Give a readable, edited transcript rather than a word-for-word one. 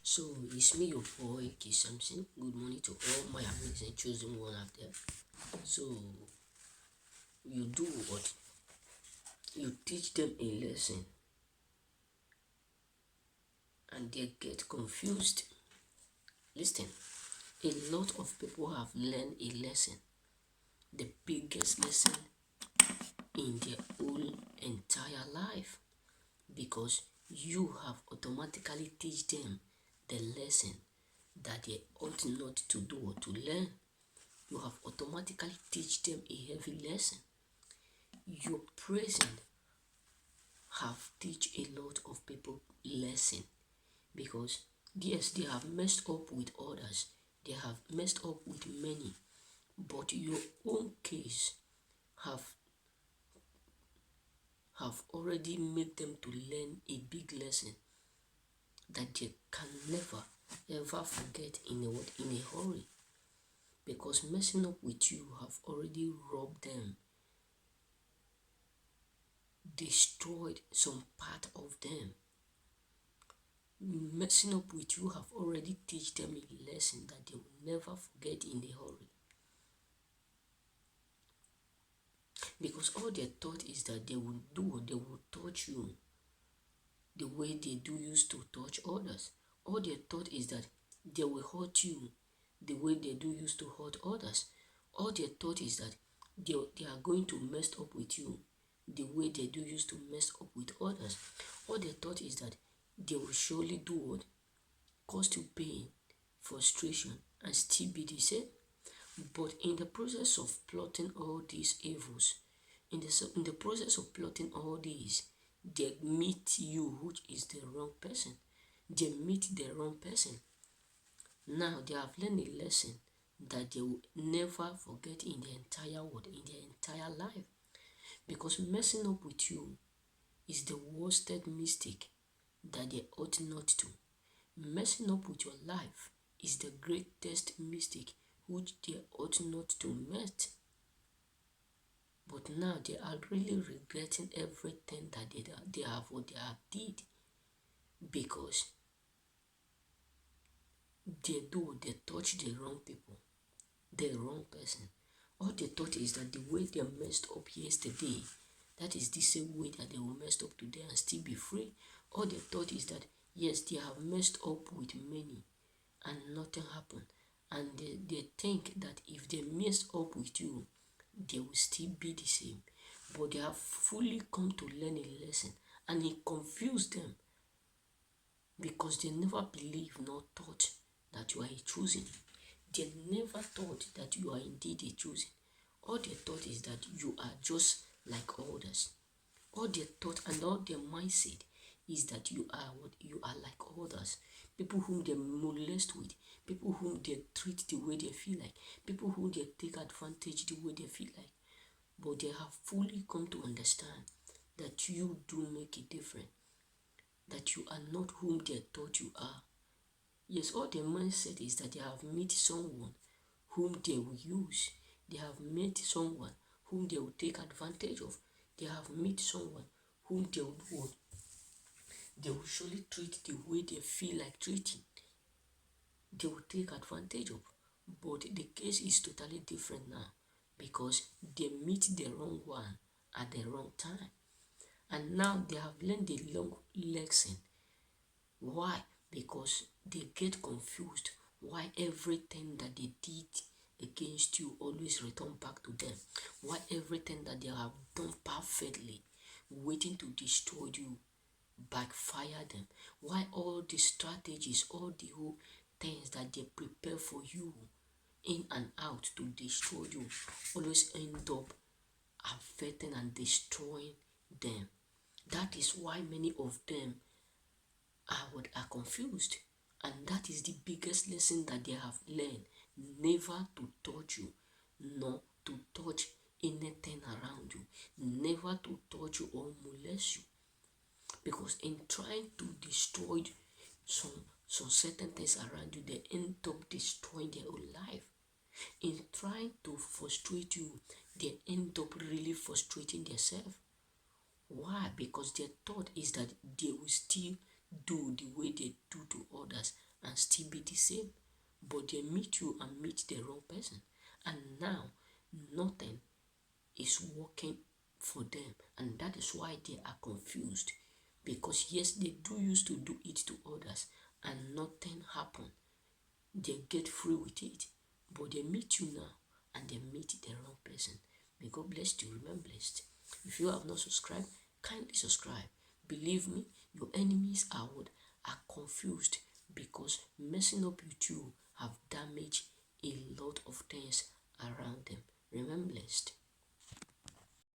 So it's me, your boy K Samson. Good morning to all my amazing chosen one out there. So you do what? You teach them a lesson and they get confused. Listen, a lot of people have learned a lesson, the biggest lesson in their whole entire life, because you have automatically teach them the lesson that they ought not to do or to learn. You have automatically teach them a heavy lesson. Your present have teach a lot of people lesson, because yes, they have messed up with others, they have messed up with many, but your own case have already made them to learn a big lesson that they can never ever forget in a hurry, because messing up with you have already robbed them, destroyed some part of them. Messing up with you have already teach them a lesson that they will never forget in a hurry, because all their thought is that they will do or they will touch you the way they do used to touch others. All their thought is that they will hurt you the way they do used to hurt others. All their thought is that they are going to mess up with you the way they do used to mess up with others. All their thought is that they will surely do what? Cause you pain, frustration, and still be the same. But in the process of plotting all these evils, in the process of plotting all these, they meet you, which is the wrong person. They meet the wrong person. Now they have learned a lesson that they will never forget in the entire world, in their entire life. Because messing up with you is the worsted mistake that they ought not to. Messing up with your life is the greatest mistake which they ought not to make. But now they are really regretting everything that they have what they have did, because they touch the wrong people, the wrong person. All they thought is that the way they messed up yesterday, that is the same way that they will mess up today and still be free. All they thought is that yes, they have messed up with many and nothing happened. And they think that if they mess up with you, they will still be the same. But they have fully come to learn a lesson, and it confused them, because they never believed nor thought that you are a chosen. They never thought that you are indeed a chosen. All they thought is that you are just like others. All their thought and all their mindset is that you are what you are like others. People whom they molest with, people whom they treat the way they feel like, people whom they take advantage the way they feel like. But they have fully come to understand that you do make a difference, that you are not whom they thought you are. Yes, all their mindset is that they have met someone whom they will use. They have met someone whom they will take advantage of. They have met someone whom they will surely treat the way they feel like treating. They will take advantage of. But the case is totally different now, because they meet the wrong one at the wrong time. And now they have learned the long lesson. Why? Because they get confused why everything that they did against you always return back to them. Why everything that they have done perfectly, waiting to destroy you, backfire them. Why all the strategies, all the whole things that they prepare for you in and out to destroy you always end up affecting and destroying them. That is why many of them are confused, and that is the biggest lesson that they have learned: never to touch you, nor to touch anything around you, never to touch you or molest you. Because in trying to destroy some certain things around you, they end up destroying their own life. In trying to frustrate you, they end up really frustrating themselves. Why? Because their thought is that they will still do the way they do to others same, but they meet you and meet the wrong person. And now, nothing is working for them. And that is why they are confused. Because yes, they do used to do it to others and nothing happened. They get free with it. But they meet you now and they meet the wrong person. May God bless you. Remain blessed. If you have not subscribed, kindly subscribe. Believe me, your enemies are what? Are confused because messing up with you have damaged a lot of things around them. Remain blessed.